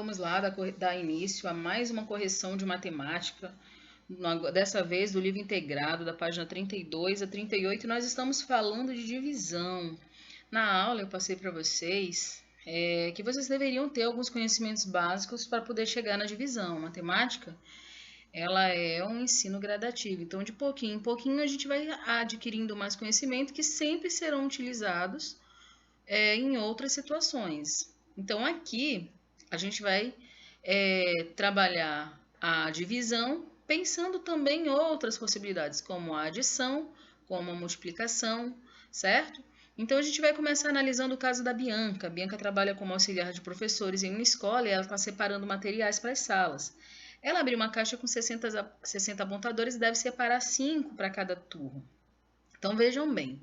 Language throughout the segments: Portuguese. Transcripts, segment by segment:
vamos lá dar início a mais uma correção de matemática, dessa vez do livro integrado, da página 32 a 38, nós estamos falando de divisão. Na aula eu passei para vocês que vocês deveriam ter alguns conhecimentos básicos para poder chegar na divisão. Matemática, ela é um ensino gradativo, então de pouquinho em pouquinho a gente vai adquirindo mais conhecimento que sempre serão utilizados em outras situações. Então aqui a gente vai trabalhar a divisão pensando também em outras possibilidades, como a adição, como a multiplicação, certo? Então a gente vai começar analisando o caso da Bianca. A Bianca trabalha como auxiliar de professores em uma escola e ela está separando materiais para as salas. Ela abriu uma caixa com 60 apontadores e deve separar 5 para cada turma. Então vejam bem,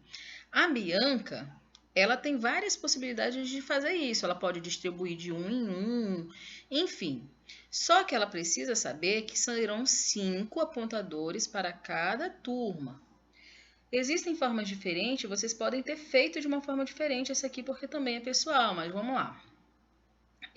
a Bianca, ela tem várias possibilidades de fazer isso. Ela pode distribuir de 1 em 1, enfim. Só que ela precisa saber que serão 5 apontadores para cada turma. Existem formas diferentes, vocês podem ter feito de uma forma diferente essa aqui, porque também é pessoal, mas vamos lá.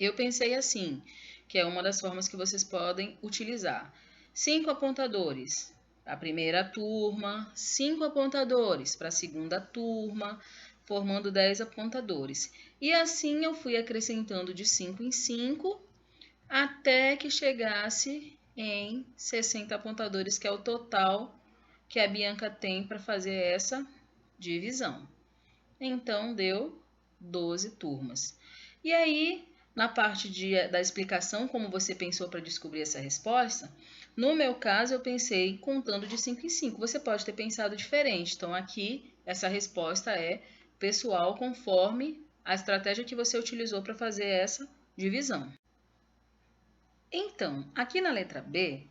Eu pensei assim, que é uma das formas que vocês podem utilizar. 5 apontadores para a primeira turma, 5 apontadores para a segunda turma, formando 10 apontadores. E assim eu fui acrescentando de 5 em 5, até que chegasse em 60 apontadores, que é o total que a Bianca tem para fazer essa divisão. Então, deu 12 turmas. E aí, na parte da explicação, como você pensou para descobrir essa resposta, no meu caso, eu pensei contando de 5 em 5. Você pode ter pensado diferente. Então, aqui, essa resposta é pessoal conforme a estratégia que você utilizou para fazer essa divisão. Então, aqui na letra B,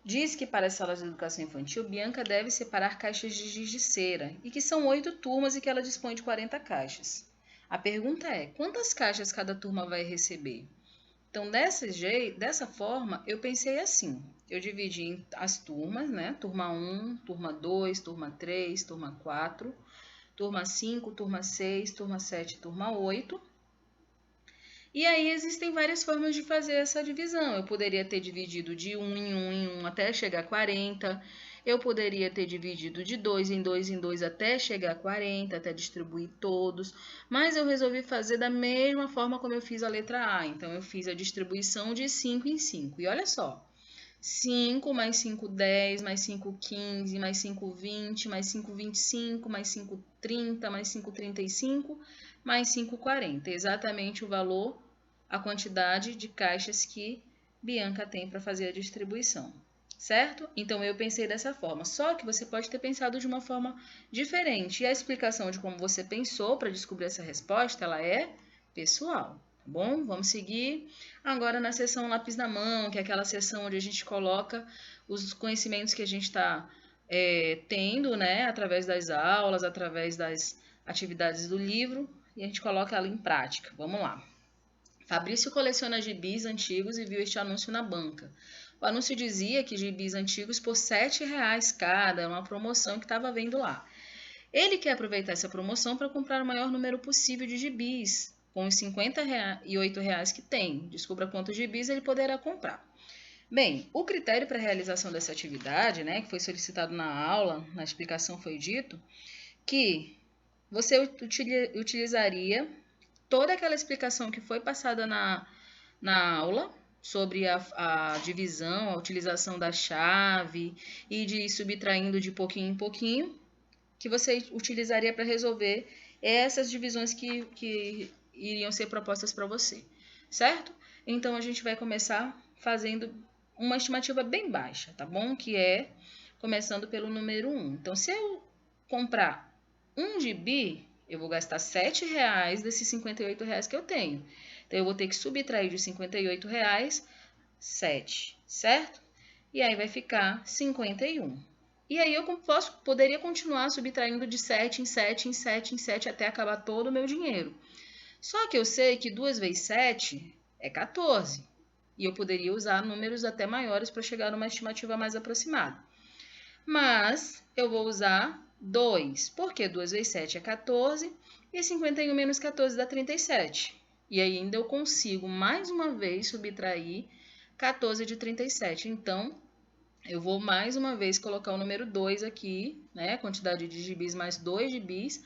diz que para as salas de educação infantil, Bianca deve separar caixas de giz de cera e que são 8 turmas e que ela dispõe de 40 caixas. A pergunta é, quantas caixas cada turma vai receber? Então, dessa forma, eu pensei assim, eu dividi as turmas, né? Turma 1, turma 2, turma 3, turma 4, turma 5, turma 6, turma 7, turma 8. E aí existem várias formas de fazer essa divisão. Eu poderia ter dividido de 1 em 1 até chegar a 40. Eu poderia ter dividido de 2 em 2 em 2 até chegar a 40, até distribuir todos. Mas eu resolvi fazer da mesma forma como eu fiz a letra A. Então eu fiz a distribuição de 5 em 5. E olha só. 5 mais 5, 10, mais 5, 15, mais 5, 20, mais 5, 25, mais 5, 30, mais 5, 35, mais 5, 40. Exatamente o valor, a quantidade de caixas que Bianca tem para fazer a distribuição, certo? Então, eu pensei dessa forma. Só que você pode ter pensado de uma forma diferente. E a explicação de como você pensou para descobrir essa resposta, ela é pessoal. Bom, vamos seguir agora na seção lápis na mão, que é aquela seção onde a gente coloca os conhecimentos que a gente está tendo, né, através das aulas, através das atividades do livro, e a gente coloca ela em prática. Vamos lá. Fabrício coleciona gibis antigos e viu este anúncio na banca. O anúncio dizia que gibis antigos por R$ 7,00 cada, uma promoção que estava vendo lá. Ele quer aproveitar essa promoção para comprar o maior número possível de gibis, com os R$ 58,00 que tem. Descubra quantos gibis ele poderá comprar. Bem, o critério para a realização dessa atividade, né, que foi solicitado na aula, na explicação foi dito, que você utilizaria toda aquela explicação que foi passada na aula, sobre a divisão, a utilização da chave e de ir subtraindo de pouquinho em pouquinho, que você utilizaria para resolver essas divisões que iriam ser propostas para você, certo? Então, a gente vai começar fazendo uma estimativa bem baixa, tá bom? Que é começando pelo número 1. Então, se eu comprar um gibi, eu vou gastar R$ 7,00 desses R$ 58,00 que eu tenho. Então, eu vou ter que subtrair de R$ 58,00, 7, certo? E aí vai ficar 51. E aí eu poderia continuar subtraindo de 7 em 7 em 7 em 7 até acabar todo o meu dinheiro. Só que eu sei que 2 vezes 7 é 14. E eu poderia usar números até maiores para chegar numa estimativa mais aproximada. Mas eu vou usar 2, porque 2 vezes 7 é 14 e 51 menos 14 dá 37. E ainda eu consigo, mais uma vez, subtrair 14 de 37. Então, eu vou mais uma vez colocar o número 2 aqui, né? Quantidade de gibis mais 2 gibis.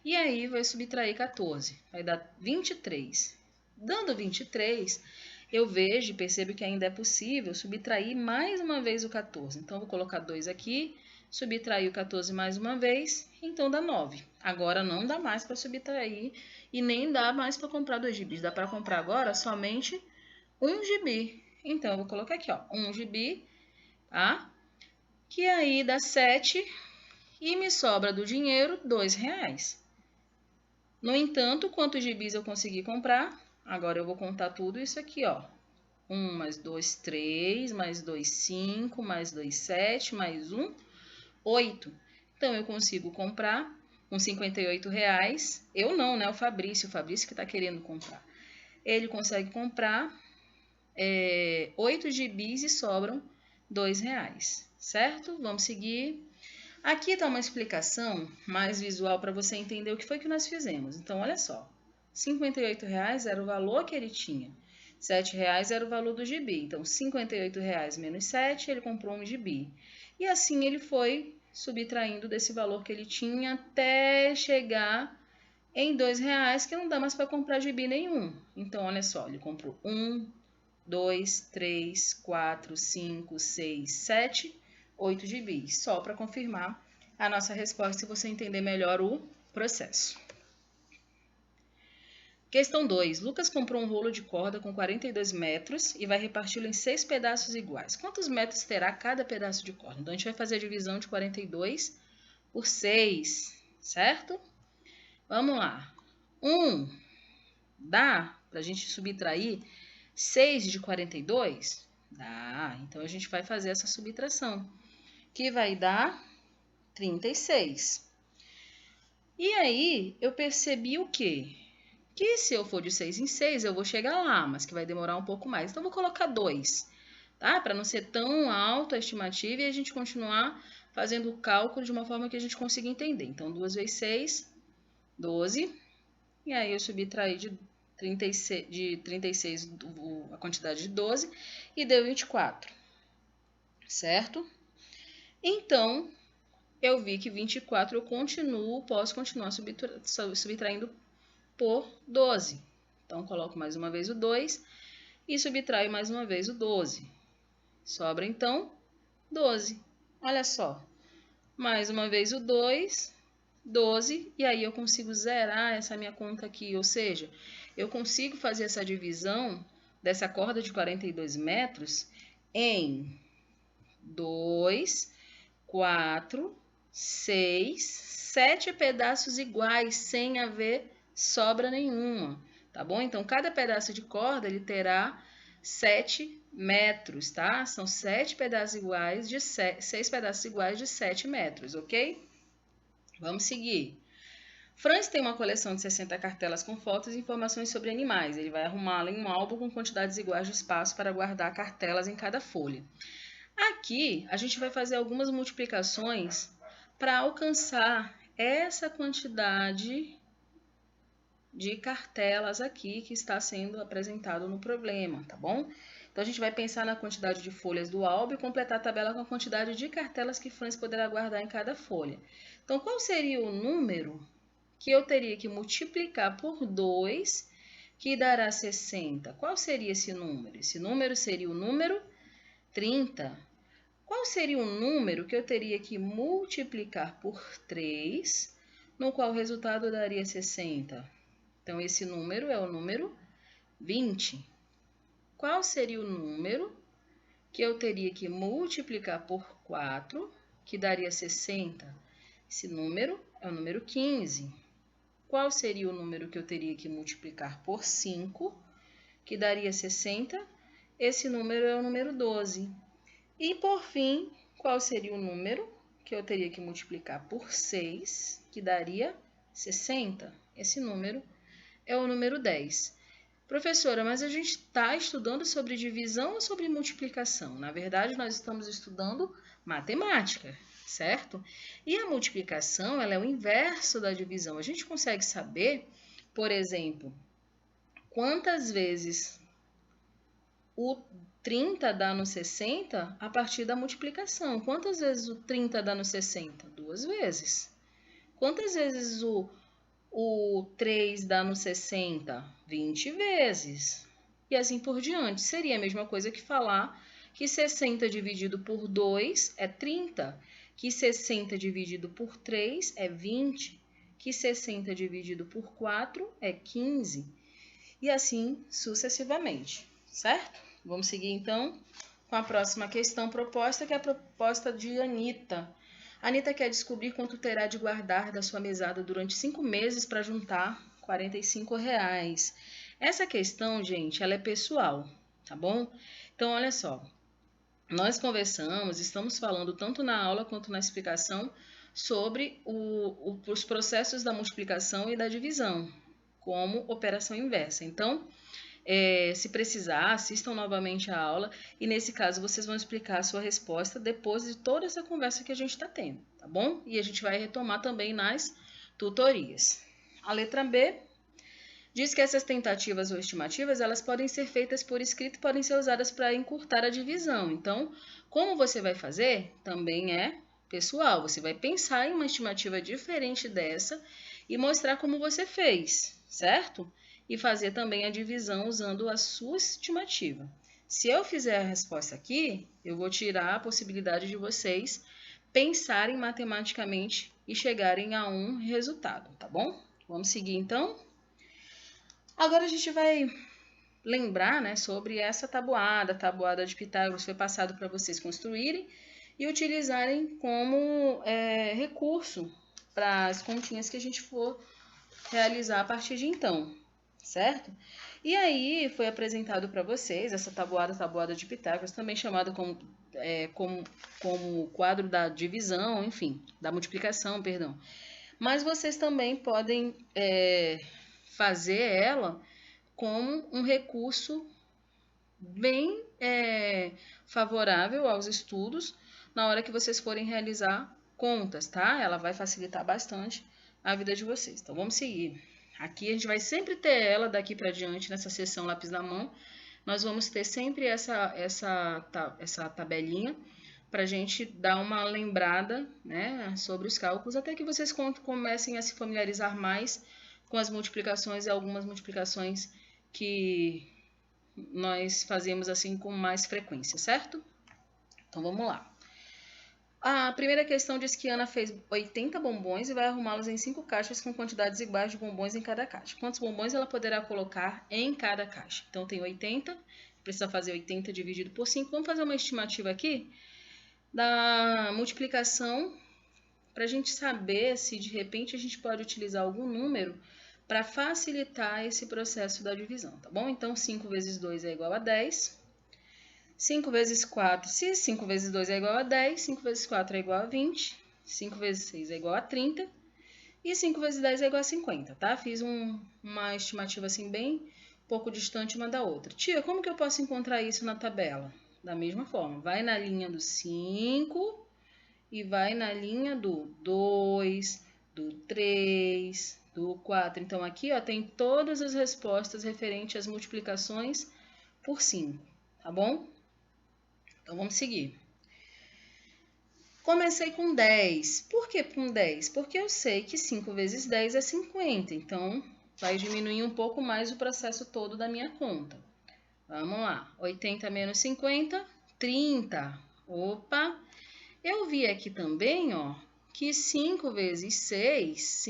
E aí, vai subtrair 14. Vai dar 23. Dando 23, eu vejo e percebo que ainda é possível subtrair mais uma vez o 14. Então, vou colocar 2 aqui, subtrair o 14 mais uma vez, então dá 9. Agora não dá mais para subtrair e nem dá mais para comprar 2 gibis. Dá para comprar agora somente 1 gibi. Então, eu vou colocar aqui, ó, 1 gibi, tá? Que aí dá 7 e me sobra do dinheiro R$2. No entanto, quantos gibis eu consegui comprar? Agora eu vou contar tudo isso aqui, ó. 1 mais 2, 3, mais 2, 5, mais 2, 7, mais 1, 8. Então, eu consigo comprar com R$58. Eu não, né? O Fabrício que está querendo comprar. Ele consegue comprar 8 gibis e sobram R$2, certo? Vamos seguir. Aqui está uma explicação mais visual para você entender o que foi que nós fizemos. Então, olha só. R$58 era o valor que ele tinha. R$7 era o valor do gibi. Então, R$58 menos 7, ele comprou um gibi. E assim ele foi subtraindo desse valor que ele tinha até chegar em R$2, que não dá mais para comprar gibi nenhum. Então, olha só, ele comprou 1, 2, 3, 4, 5, 6, 7, 8 gibis. Só para confirmar a nossa resposta, se você entender melhor o processo. Questão 2. Lucas comprou um rolo de corda com 42 metros e vai reparti-lo em 6 pedaços iguais. Quantos metros terá cada pedaço de corda? Então, a gente vai fazer a divisão de 42 por 6, certo? Vamos lá. 1 dá para a gente subtrair 6 de 42? Dá. Então, a gente vai fazer essa subtração, que vai dar 36. E aí, eu percebi o quê? Que se eu for de 6 em 6, eu vou chegar lá, mas que vai demorar um pouco mais. Então, vou colocar 2, tá? Para não ser tão alta a estimativa e a gente continuar fazendo o cálculo de uma forma que a gente consiga entender. Então, 2 vezes 6, 12. E aí, eu subtraí de 36 a quantidade de 12 e deu 24, certo? Então, eu vi que 24 eu posso continuar subtraindo por 12. Então, coloco mais uma vez o 2 e subtraio mais uma vez o 12. Sobra, então, 12. Olha só. Mais uma vez o 2, 12, e aí eu consigo zerar essa minha conta aqui. Ou seja, eu consigo fazer essa divisão dessa corda de 42 metros em 2, 4, 6, 7 pedaços iguais, sem haver sobra nenhuma, tá bom? Então, cada pedaço de corda, ele terá 7 metros, tá? São 7 pedaços iguais de 6 pedaços iguais de 7 metros, ok? Vamos seguir. Franz tem uma coleção de 60 cartelas com fotos e informações sobre animais. Ele vai arrumá-la em um álbum com quantidades iguais de espaço para guardar cartelas em cada folha. Aqui, a gente vai fazer algumas multiplicações para alcançar essa quantidade de cartelas aqui que está sendo apresentado no problema, tá bom? Então, a gente vai pensar na quantidade de folhas do álbum e completar a tabela com a quantidade de cartelas que Franz poderá guardar em cada folha. Então, qual seria o número que eu teria que multiplicar por 2, que dará 60? Qual seria esse número? Esse número seria o número 30. Qual seria o número que eu teria que multiplicar por 3, no qual o resultado daria 60? Então, esse número é o número 20. Qual seria o número que eu teria que multiplicar por 4, que daria 60? Esse número é o número 15. Qual seria o número que eu teria que multiplicar por 5, que daria 60? Esse número é o número 12. E, por fim, qual seria o número que eu teria que multiplicar por 6, que daria 60? Esse número é o número 10. Professora, mas a gente está estudando sobre divisão ou sobre multiplicação? Na verdade, nós estamos estudando matemática, certo? E a multiplicação, ela é o inverso da divisão. A gente consegue saber, por exemplo, quantas vezes o 30 dá no 60 a partir da multiplicação. Quantas vezes o 30 dá no 60? 2 vezes. Quantas vezes o 3 dá no 60? 20 vezes. E assim por diante. Seria a mesma coisa que falar que 60 dividido por 2 é 30, que 60 dividido por 3 é 20, que 60 dividido por 4 é 15, e assim sucessivamente, certo? Vamos seguir então com a próxima questão proposta, que é a proposta de Anitta. Anitta quer descobrir quanto terá de guardar da sua mesada durante 5 meses para juntar R$ 45. Essa questão, gente, ela é pessoal, tá bom? Então, olha só. Nós conversamos, estamos falando tanto na aula quanto na explicação sobre os processos da multiplicação e da divisão, como operação inversa. Então, se precisar, assistam novamente a aula e, nesse caso, vocês vão explicar a sua resposta depois de toda essa conversa que a gente está tendo, tá bom? E a gente vai retomar também nas tutorias. A letra B diz que essas tentativas ou estimativas, elas podem ser feitas por escrito e podem ser usadas para encurtar a divisão. Então, como você vai fazer, também é pessoal. Você vai pensar em uma estimativa diferente dessa e mostrar como você fez, certo? E fazer também a divisão usando a sua estimativa. Se eu fizer a resposta aqui, eu vou tirar a possibilidade de vocês pensarem matematicamente e chegarem a um resultado, tá bom? Vamos seguir então? Agora a gente vai lembrar, né, sobre essa tabuada. A tabuada de Pitágoras foi passado para vocês construírem e utilizarem como recurso para as continhas que a gente for realizar a partir de então, certo? E aí foi apresentado para vocês essa tabuada de Pitágoras, também chamada como quadro da divisão, enfim, da multiplicação, perdão. Mas vocês também podem fazer ela como um recurso bem favorável aos estudos na hora que vocês forem realizar contas, tá? Ela vai facilitar bastante a vida de vocês. Então, vamos seguir. Aqui a gente vai sempre ter ela daqui para diante nessa seção lápis na mão. Nós vamos ter sempre essa tabelinha para a gente dar uma lembrada, né, sobre os cálculos, até que vocês comecem a se familiarizar mais com as multiplicações e algumas multiplicações que nós fazemos assim com mais frequência, certo? Então vamos lá. A primeira questão diz que Ana fez 80 bombons e vai arrumá-los em 5 caixas com quantidades iguais de bombons em cada caixa. Quantos bombons ela poderá colocar em cada caixa? Então tem 80, precisa fazer 80 dividido por 5. Vamos fazer uma estimativa aqui da multiplicação para a gente saber se de repente a gente pode utilizar algum número para facilitar esse processo da divisão, tá bom? Então, 5 vezes 2 é igual a 10. 5 vezes 4, se 5 vezes 2 é igual a 10, 5 vezes 4 é igual a 20, 5 vezes 6 é igual a 30, e 5 vezes 10 é igual a 50, tá? Fiz uma estimativa assim bem pouco distante uma da outra. Tia, como que eu posso encontrar isso na tabela? Da mesma forma, vai na linha do 5 e vai na linha do 2, do 3, do 4. Então, aqui ó, tem todas as respostas referentes às multiplicações por 5, tá bom? Então, vamos seguir. Comecei com 10. Por que com 10? Porque eu sei que 5 vezes 10 é 50. Então, vai diminuir um pouco mais o processo todo da minha conta. Vamos lá. 80 menos 50, 30. Opa! Eu vi aqui também, ó, que 5 vezes 6,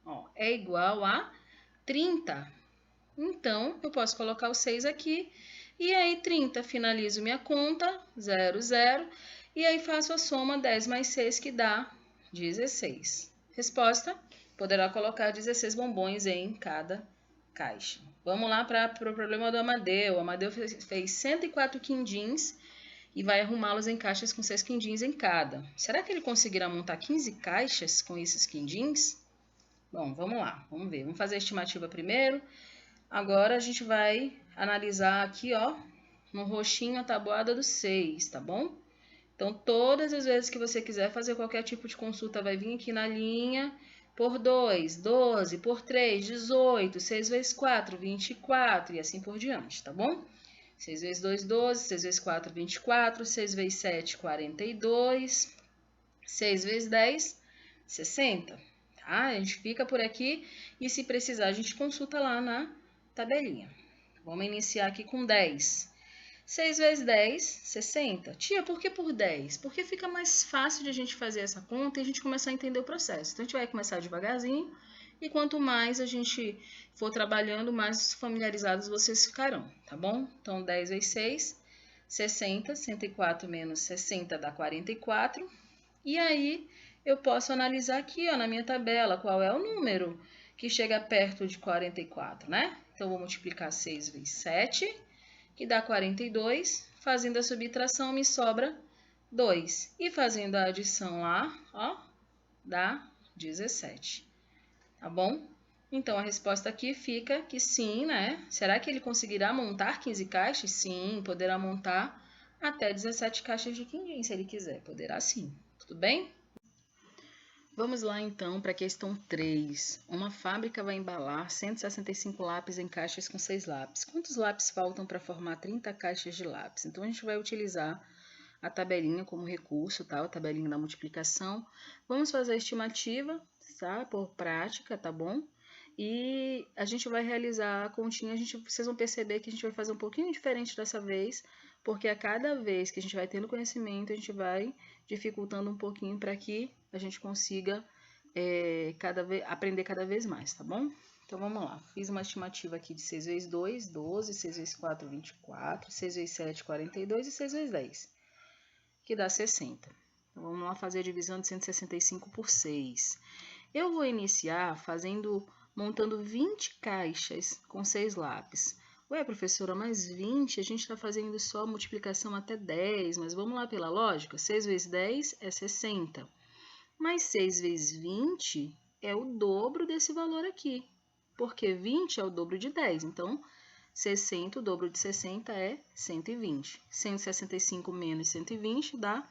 ó, é igual a 30. Então, eu posso colocar o 6 aqui. E aí, 30, finalizo minha conta, 0, 0. E aí, faço a soma 10 mais 6, que dá 16. Resposta, poderá colocar 16 bombons em cada caixa. Vamos lá para o problema do Amadeu. O Amadeu fez 104 quindins e vai arrumá-los em caixas com 6 quindins em cada. Será que ele conseguirá montar 15 caixas com esses quindins? Bom, vamos lá, vamos ver. Vamos fazer a estimativa primeiro. Agora a gente vai analisar aqui, ó, no roxinho a tabuada do 6, tá bom? Então, todas as vezes que você quiser fazer qualquer tipo de consulta, vai vir aqui na linha por 2, 12, por 3, 18, 6 vezes 4, 24 e assim por diante, tá bom? 6 vezes 2, 12, 6 vezes 4, 24, 6 vezes 7, 42, 6 vezes 10, 60, tá? A gente fica por aqui e se precisar a gente consulta lá na tabelinha. Vamos iniciar aqui com 10. 6 vezes 10, 60. Tia, por que por 10? Porque fica mais fácil de a gente fazer essa conta e a gente começar a entender o processo. Então, a gente vai começar devagarzinho e quanto mais a gente for trabalhando, mais familiarizados vocês ficarão, tá bom? Então, 10 vezes 6, 60. 104 menos 60 dá 44. E aí, eu posso analisar aqui, ó, na minha tabela, qual é o número que chega perto de 44, né? Então, vou multiplicar 6 vezes 7, que dá 42. Fazendo a subtração, me sobra 2. E fazendo a adição lá, ó, dá 17. Tá bom? Então, a resposta aqui fica que sim, né? Será que ele conseguirá montar 15 caixas? Sim, poderá montar até 17 caixas de quindim, se ele quiser. Poderá sim. Tudo bem? Vamos lá, então, para a questão 3. Uma fábrica vai embalar 165 lápis em caixas com 6 lápis. Quantos lápis faltam para formar 30 caixas de lápis? Então, a gente vai utilizar a tabelinha como recurso, tá? A tabelinha da multiplicação. Vamos fazer a estimativa, tá? Por prática, tá bom? E a gente vai realizar a continha, vocês vão perceber que a gente vai fazer um pouquinho diferente dessa vez, porque a cada vez que a gente vai tendo conhecimento, a gente vai dificultando um pouquinho para que a gente consiga aprender cada vez mais, tá bom? Então, vamos lá. Fiz uma estimativa aqui de 6 vezes 2, 12, 6 vezes 4, 24, 6 vezes 7, 42 e 6 vezes 10, que dá 60. Então, vamos lá fazer a divisão de 165 por 6. Eu vou iniciar montando 20 caixas com 6 lápis. Ué, professora, mas 20, a gente está fazendo só multiplicação até 10, mas vamos lá pela lógica. 6 vezes 10 é 60. Mas 6 vezes 20 é o dobro desse valor aqui, porque 20 é o dobro de 10. Então, 60, o dobro de 60 é 120. 165 menos 120 dá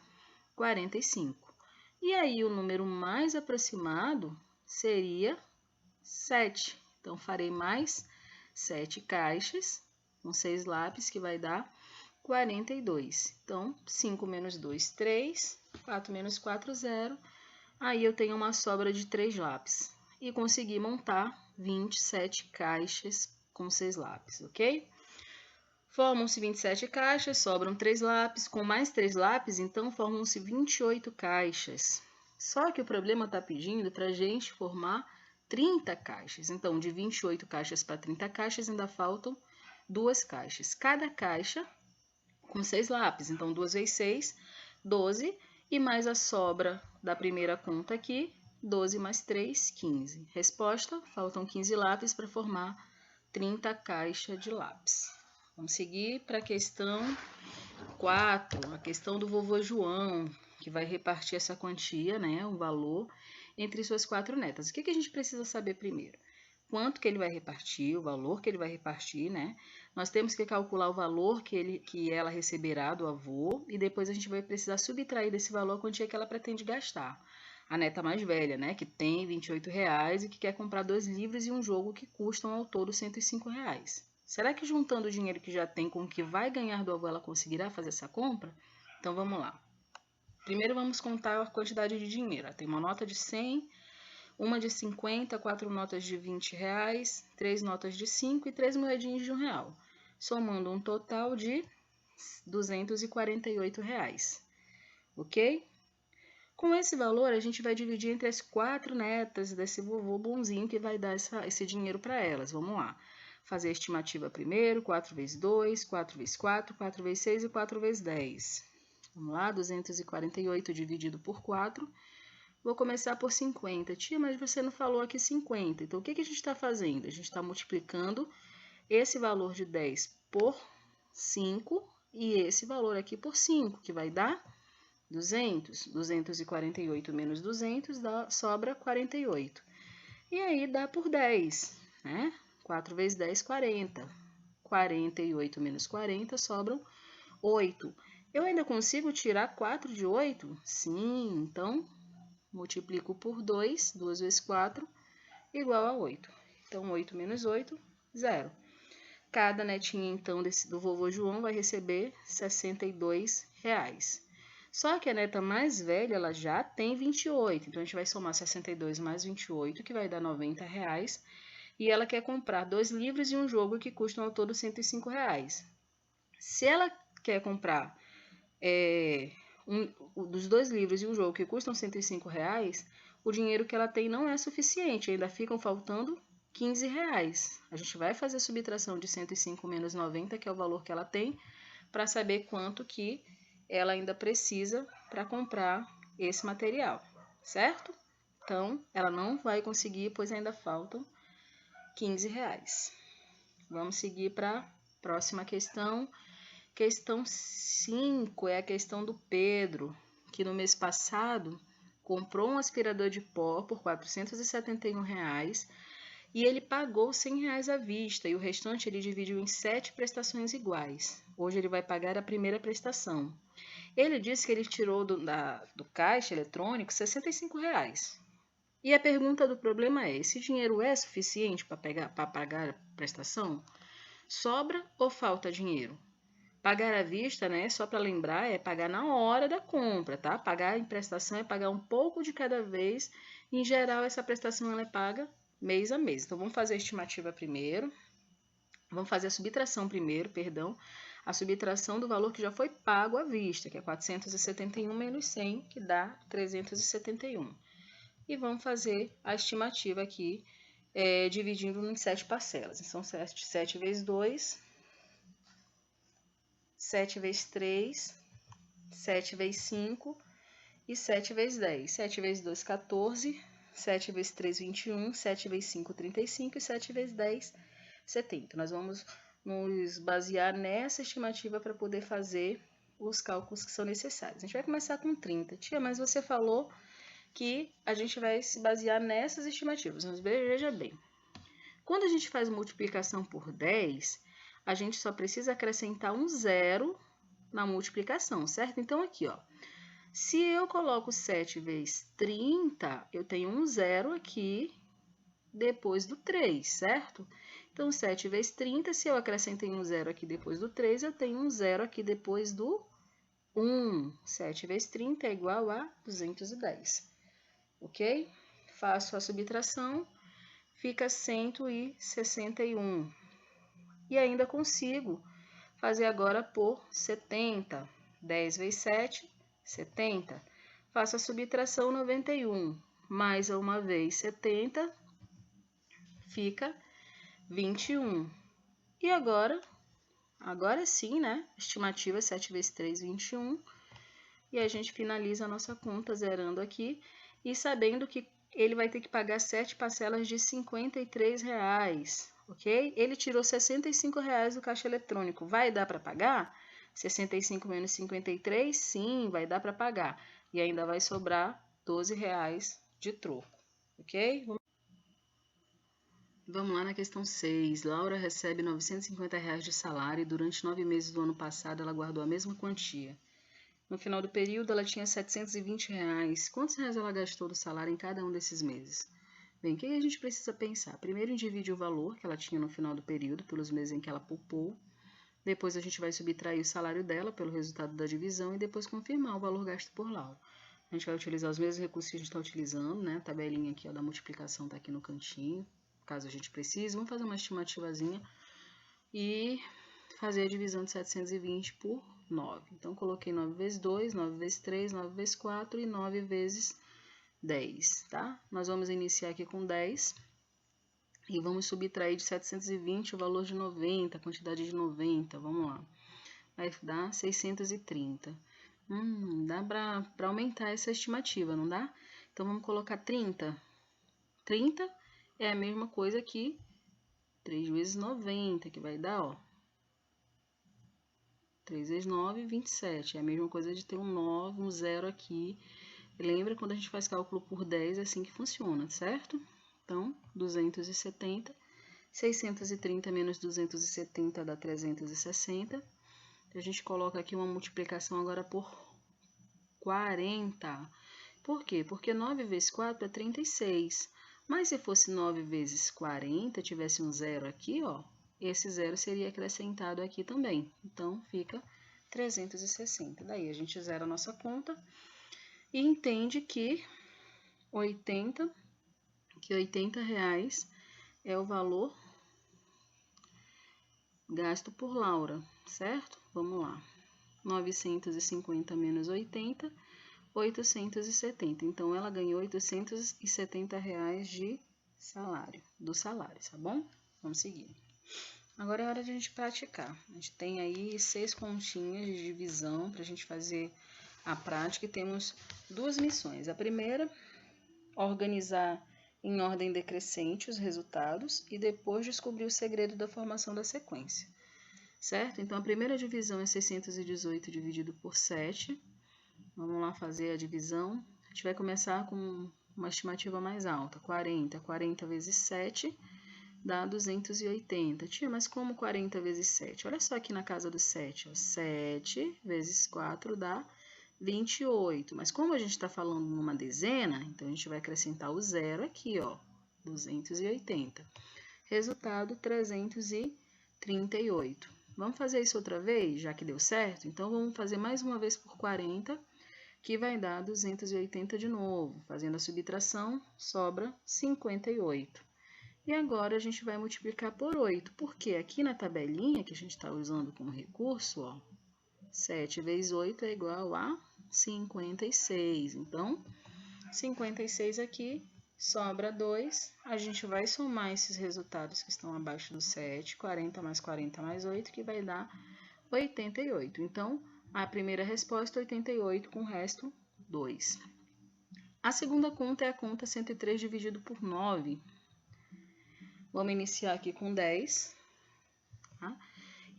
45. E aí, o número mais aproximado seria 7. Então, farei mais 7 caixas com 6 lápis, que vai dar 42. Então, 5 menos 2, 3. 4 menos 4, 0. Aí, eu tenho uma sobra de 3 lápis. E consegui montar 27 caixas com 6 lápis, ok? Formam-se 27 caixas, sobram 3 lápis. Com mais 3 lápis, então, formam-se 28 caixas. Só que o problema está pedindo para a gente formar 30 caixas. Então, de 28 caixas para 30 caixas, ainda faltam 2 caixas. Cada caixa com 6 lápis. Então, 2 vezes 6, 12. E mais a sobra da primeira conta aqui, 12 mais 3, 15. Resposta, faltam 15 lápis para formar 30 caixas de lápis. Vamos seguir para a questão 4, a questão do vovô João, que vai repartir essa quantia, né, o valor, entre suas 4 netas. O que a gente precisa saber primeiro? Quanto que ele vai repartir, o valor que ele vai repartir, né? Nós temos que calcular o valor que ela receberá do avô e depois a gente vai precisar subtrair desse valor a quantia que ela pretende gastar. A neta mais velha, né, que tem R$28 e que quer comprar 2 livros e um jogo que custam ao todo R$105. Será que juntando o dinheiro que já tem com o que vai ganhar do avô, ela conseguirá fazer essa compra? Então, vamos lá. Primeiro, vamos contar a quantidade de dinheiro. Ela tem uma nota de 100, uma de 50, 4 notas de R$20, 3 notas de 5 e 3 moedinhas de R$1, somando um total de R$248, ok? Com esse valor, a gente vai dividir entre as 4 netas desse vovô bonzinho que vai dar esse dinheiro para elas. Vamos lá. Fazer a estimativa primeiro, 4 vezes 2, 4 vezes 4, 4 vezes 6 e 4 vezes 10. Vamos lá, 248 dividido por 4. Vou começar por 50. Tia, mas você não falou aqui 50. Então, o que a gente está fazendo? A gente está multiplicando esse valor de 10 por 5 e esse valor aqui por 5, que vai dar 200. 248 menos 200 sobra 48. E aí, dá por 10, né? 4 vezes 10, 40. 48 menos 40 sobram 8. Eu ainda consigo tirar 4 de 8? Sim, então multiplico por 2, 2 vezes 4, igual a 8. Então, 8 menos 8, 0. Cada netinha, então, do vovô João vai receber R$62. Só que a neta mais velha, ela já tem 28. Então, a gente vai somar 62 mais 28, que vai dar R$90. E ela quer comprar 2 livros e um jogo que custam ao todo R$105. Se ela quer comprar dos 2 livros e um jogo que custam R$105, o dinheiro que ela tem não é suficiente, ainda ficam faltando R$15. A gente vai fazer a subtração de 105 menos 90, que é o valor que ela tem, para saber quanto que ela ainda precisa para comprar esse material, certo? Então, ela não vai conseguir, pois ainda faltam R$15. Vamos seguir para a próxima questão. Questão 5 é a questão do Pedro, que no mês passado comprou um aspirador de pó por R$471 e ele pagou R$100 à vista e o restante ele dividiu em 7 prestações iguais. Hoje ele vai pagar a primeira prestação. Ele disse que ele tirou do caixa eletrônico R$65. E a pergunta do problema é: esse dinheiro é suficiente para pagar a prestação? Sobra ou falta dinheiro? Pagar à vista, né, só para lembrar, é pagar na hora da compra, tá? Pagar em prestação é pagar um pouco de cada vez. Em geral, essa prestação ela é paga mês a mês. Então, vamos fazer a estimativa primeiro. Vamos fazer a subtração primeiro, perdão. A subtração do valor que já foi pago à vista, que é 471 menos 100, que dá 371. E vamos fazer a estimativa aqui, dividindo em 7 parcelas. Então, 7 vezes 2... 7 vezes 3, 7 vezes 5 e 7 vezes 10. 7 vezes 2, 14. 7 vezes 3, 21. 7 vezes 5, 35. E 7 vezes 10, 70. Nós vamos nos basear nessa estimativa para poder fazer os cálculos que são necessários. A gente vai começar com 30. Tia, mas você falou que a gente vai se basear nessas estimativas. Mas veja bem, quando a gente faz multiplicação por 10... a gente só precisa acrescentar um 0 na multiplicação, certo? Então, aqui, ó, se eu coloco 7 vezes 30, eu tenho um 0 aqui depois do 3, certo? Então, 7 vezes 30, se eu acrescentei um 0 aqui depois do 3, eu tenho um 0 aqui depois do 1. 7 vezes 30 é igual a 210, ok? Faço a subtração, fica 161. E ainda consigo fazer agora por 70. 10 vezes 7, 70. Faço a subtração 91. Mais uma vez 70, fica 21. E agora sim, né? Estimativa 7 vezes 3, 21. E a gente finaliza a nossa conta zerando aqui e sabendo que ele vai ter que pagar 7 parcelas de R$53. Ok? Ele tirou R$65 do caixa eletrônico. Vai dar para pagar? 65 menos 53? Sim, vai dar para pagar. E ainda vai sobrar R$12 de troco. Ok? Vamos lá na questão 6. Laura recebe R$950 de salário e durante 9 meses do ano passado ela guardou a mesma quantia. No final do período ela tinha R$720. Quantos reais ela gastou do salário em cada um desses meses? Bem, o que a gente precisa pensar? Primeiro, divide o valor que ela tinha no final do período pelos meses em que ela poupou. Depois, a gente vai subtrair o salário dela pelo resultado da divisão e depois confirmar o valor gasto por Laura. A gente vai utilizar os mesmos recursos que a gente está utilizando, né? A tabelinha aqui, ó, da multiplicação está aqui no cantinho, caso a gente precise. Vamos fazer uma estimativa e fazer a divisão de 720 por 9. Então, coloquei 9 vezes 2, 9 vezes 3, 9 vezes 4 e 9 vezes 10, tá? Nós vamos iniciar aqui com 10 e vamos subtrair de 720 o valor de 90, a quantidade de 90, vamos lá. Vai dar 630. Dá para aumentar essa estimativa, não dá? Então, vamos colocar 30. 30 é a mesma coisa que 3 vezes 90, que vai dar, ó, 3 vezes 9, 27. É a mesma coisa de ter um 9, um 0 aqui. Lembra, quando a gente faz cálculo por 10, é assim que funciona, certo? Então, 270. 630 menos 270 dá 360. A gente coloca aqui uma multiplicação agora por 40. Por quê? Porque 9 vezes 4 é 36. Mas se fosse 9 vezes 40, tivesse um zero aqui, ó, esse zero seria acrescentado aqui também. Então, fica 360. Daí, a gente zera a nossa conta e entende que 80 reais é o valor gasto por Laura, certo? Vamos lá. 950 menos 80, 870. Então, ela ganhou 870 reais de salário, do salário, tá bom? Vamos seguir. Agora é hora de a gente praticar. A gente tem aí 6 continhas de divisão para a gente fazer a prática e temos 2 missões. A primeira, organizar em ordem decrescente os resultados e depois descobrir o segredo da formação da sequência, certo? Então, a primeira divisão é 618 dividido por 7. Vamos lá fazer a divisão. A gente vai começar com uma estimativa mais alta, 40. 40 vezes 7 dá 280. Tia, mas como 40 vezes 7? Olha só aqui na casa do 7. Ó. 7 vezes 4 dá 28. Mas como a gente está falando numa dezena, então a gente vai acrescentar o zero aqui, ó, 280. Resultado, 338. Vamos fazer isso outra vez, já que deu certo? Então, vamos fazer mais uma vez por 40, que vai dar 280 de novo. Fazendo a subtração, sobra 58. E agora, a gente vai multiplicar por 8, porque aqui na tabelinha que a gente está usando como recurso, ó, 7 vezes 8 é igual a 56. Então, 56 aqui, sobra 2. A gente vai somar esses resultados que estão abaixo do 7, 40 mais 40 mais 8, que vai dar 88. Então, a primeira resposta é 88, com o resto, 2. A segunda conta é a conta 103 dividido por 9. Vamos iniciar aqui com 10, tá?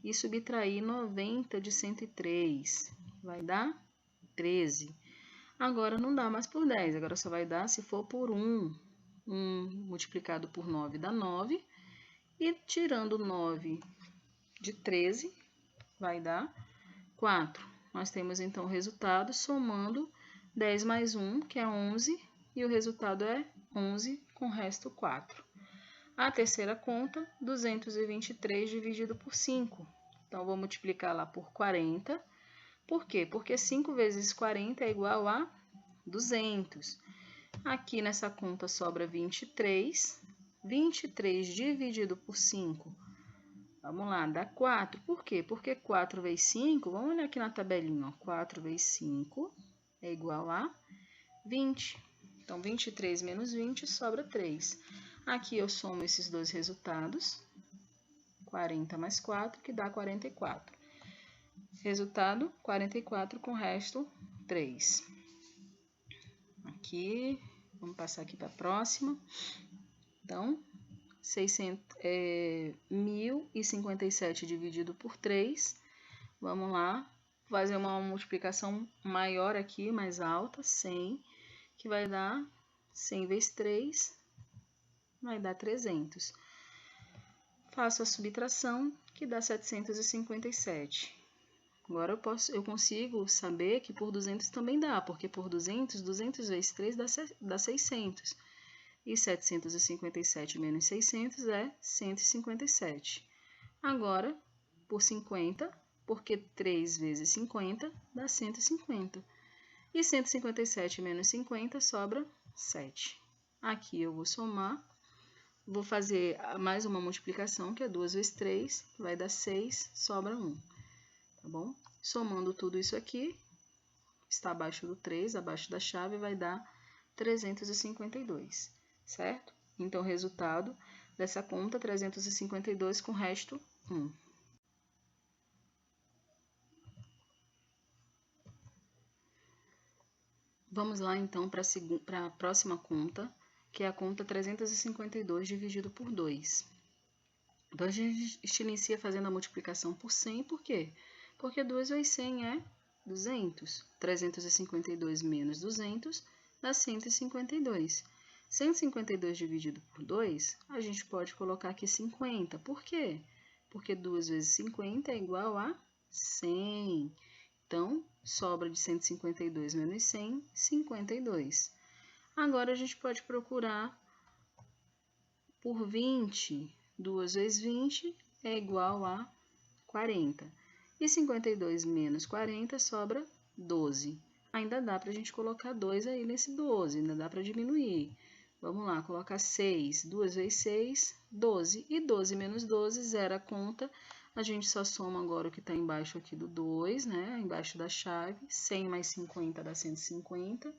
E subtrair 90 de 103, vai dar 13. Agora, não dá mais por 10, agora só vai dar se for por 1. 1 multiplicado por 9 dá 9. E tirando 9 de 13, vai dar 4. Nós temos, então, o resultado somando 10 mais 1, que é 11, e o resultado é 11, com o resto 4. A terceira conta, 223 dividido por 5. Então, vou multiplicar lá por 40. Por quê? Porque 5 vezes 40 é igual a 200. Aqui nessa conta sobra 23. 23 dividido por 5. Vamos lá, dá 4. Por quê? Porque 4 vezes 5, vamos olhar aqui na tabelinha, ó, 4 vezes 5 é igual a 20. Então, 23 menos 20 sobra 3. Aqui eu somo esses dois resultados, 40 mais 4, que dá 44. Resultado, 44 com o resto, 3. Aqui, vamos passar aqui para a próxima. Então, 1.057 dividido por 3. Vamos lá, fazer uma multiplicação maior aqui, mais alta, 100, que vai dar 100 vezes 3, vai dar 300. Faço a subtração, que dá 757. Agora eu consigo saber que por 200 também dá, porque por 200 vezes 3 dá 600. E 757 menos 600 é 157. Agora, por 50, porque 3 vezes 50 dá 150. E 157 menos 50 sobra 7. Aqui eu vou somar, vou fazer mais uma multiplicação, que é 2 vezes 3, vai dar 6, sobra 1. Tá bom? Somando tudo isso aqui, está abaixo do 3, abaixo da chave, vai dar 352, certo? Então, o resultado dessa conta, 352 com o resto, 1. Vamos lá, então, para a próxima conta, que é a conta 352 dividido por 2. Então, a gente inicia fazendo a multiplicação por 100, por quê? Porque 2 vezes 100 é 200. 352 menos 200 dá 152. 152 dividido por 2, a gente pode colocar aqui 50. Por quê? Porque 2 vezes 50 é igual a 100. Então, sobra de 152 menos 100, 52. Agora, a gente pode procurar por 20. 2 vezes 20 é igual a 40. E 52 menos 40 sobra 12. Ainda dá para a gente colocar 2 aí nesse 12, ainda dá para diminuir. Vamos lá, colocar 6. 2 vezes 6, 12. E 12 menos 12, zero a conta. A gente só soma agora o que está embaixo aqui do 2, né? Embaixo da chave. 100 mais 50 dá 150.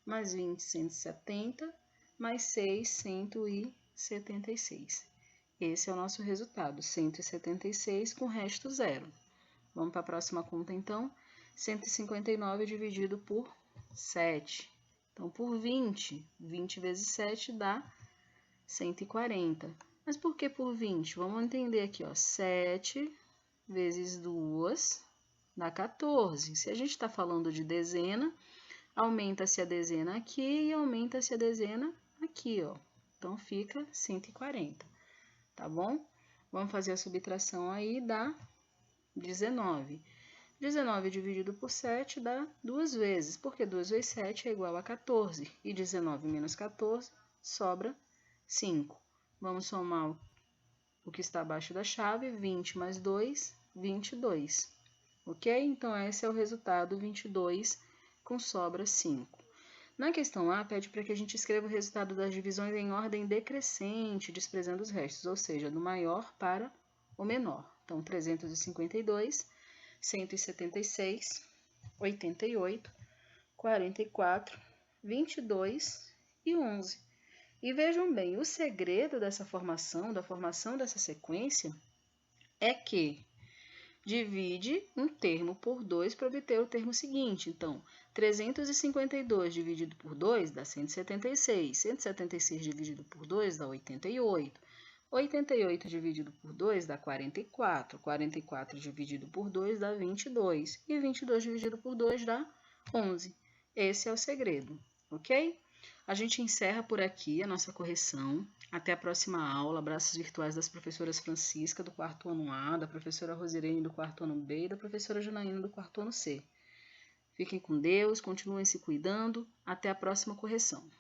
Mais 20, 170. Mais 6, 176. Esse é o nosso resultado, 176 com resto zero. Vamos para a próxima conta, então. 159 dividido por 7. Então, por 20, 20 vezes 7 dá 140. Mas por que por 20? Vamos entender aqui, ó. 7 vezes 2 dá 14. Se a gente está falando de dezena, aumenta-se a dezena aqui e aumenta-se a dezena aqui, ó. Então, fica 140, tá bom? Vamos fazer a subtração aí, dá 19. 19 dividido por 7 dá 2 vezes, porque 2 vezes 7 é igual a 14. E 19 menos 14 sobra 5. Vamos somar o que está abaixo da chave, 20 mais 2, 22. Ok? Então, esse é o resultado, 22 com sobra 5. Na questão A, pede para que a gente escreva o resultado das divisões em ordem decrescente, desprezando os restos, ou seja, do maior para o menor. Então, 352, 176, 88, 44, 22 e 11. E vejam bem, o segredo dessa formação, da formação dessa sequência, é que divide um termo por 2 para obter o termo seguinte. Então, 352 dividido por 2 dá 176. 176 dividido por 2 dá 88. 88 dividido por 2 dá 44. 44 dividido por 2 dá 22. E 22 dividido por 2 dá 11. Esse é o segredo, ok? A gente encerra por aqui a nossa correção. Até a próxima aula. Abraços virtuais das professoras Francisca, do 4º ano A, da professora Rosirene, do 4º ano B e da professora Janaína, do 4º ano C. Fiquem com Deus, continuem se cuidando. Até a próxima correção.